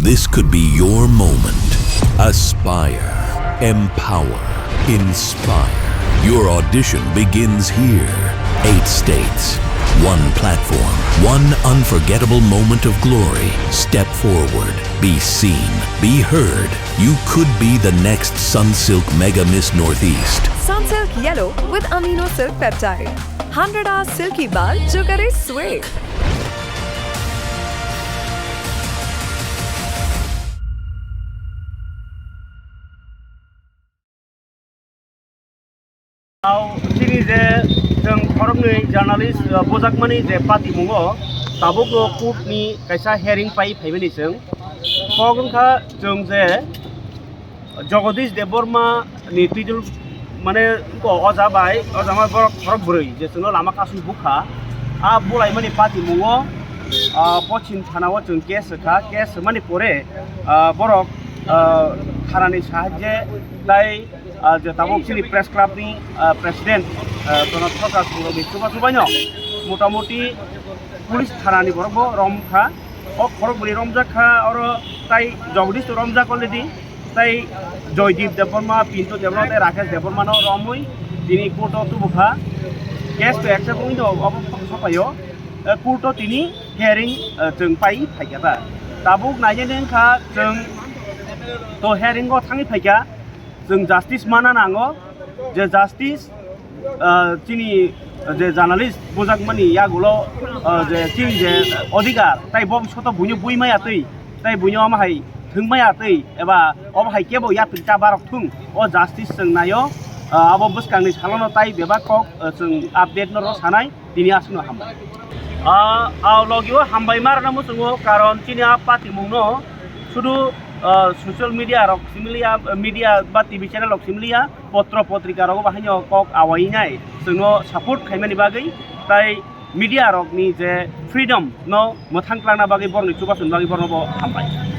This could be your moment. Aspire, empower, inspire. Your audition begins here. 8 states, 1 platform, 1 unforgettable moment of glory. Step forward, be seen, be heard. You could be the next Sunsilk Mega Miss Northeast. Sunsilk Yellow with Amino Silk Peptide. 100 hours silky bal jo kare sway. Sini je जों खरंनि journalist बजाकमानि जे party मुङो Tabuk कुटनि कायसा हेरिं पाइ फाइबेनि जों खगनखा जों जे जगदीश देबबर्मा नि तिजुल माने को अजाबाय अजामा बरक खरक बुरै जे जों लामा कासु बुखा आ बुलाय मानि पार्टी मुङो पछिन थानाव जों केस मानि परे बरक थारानि साहाय्ये दाय जे ताबुक सिनि प्रेस क्लाबनि president Donald Trump sudah coba banyak, muta-muti polis tharani borbo romkha, korok beri romjakha, orang tai jogdis tu romjak already, tai Joydeep Deborma, Pinto Deborma, tai Rakesh Deborma no romui, dini kurto tu bukha, case tu accept kung itu apa sapayo, kurto tini hearing jeng pai phaikata, tabuk najen dengkha jeng to hearing go thangi phaika, jeng justice mana nango, je justice চিনি যে journalist বোজাকমানি ইয়াগুলো যে চিনি যে অধিকার তাই ভবিষ্যৎ বুঝে বুইমায়াতৈ তাই বুঝে আমাহাই থংমায়াতৈ এবা অবাহাই কেবো ইয়াতৈ বারক থুং ও জাস্টিস जोंनायो আবো বসকাংনি সালানো তাই বেবা কক जों আপডেট নর সানাই দিনি আসনো হামবাই লগিও হামবাই মারনামো जोङो কারণ চিনি পাতি মুংনো শুধু social media rok media ba TV channel rok simlia potro potrika rok bahanyo kok awai nai जोंनो support खायमानि बागै ताई media rok ni je freedom no मोथांख्लांना बागै बरनि चुबासन बागै बरनो हामबाय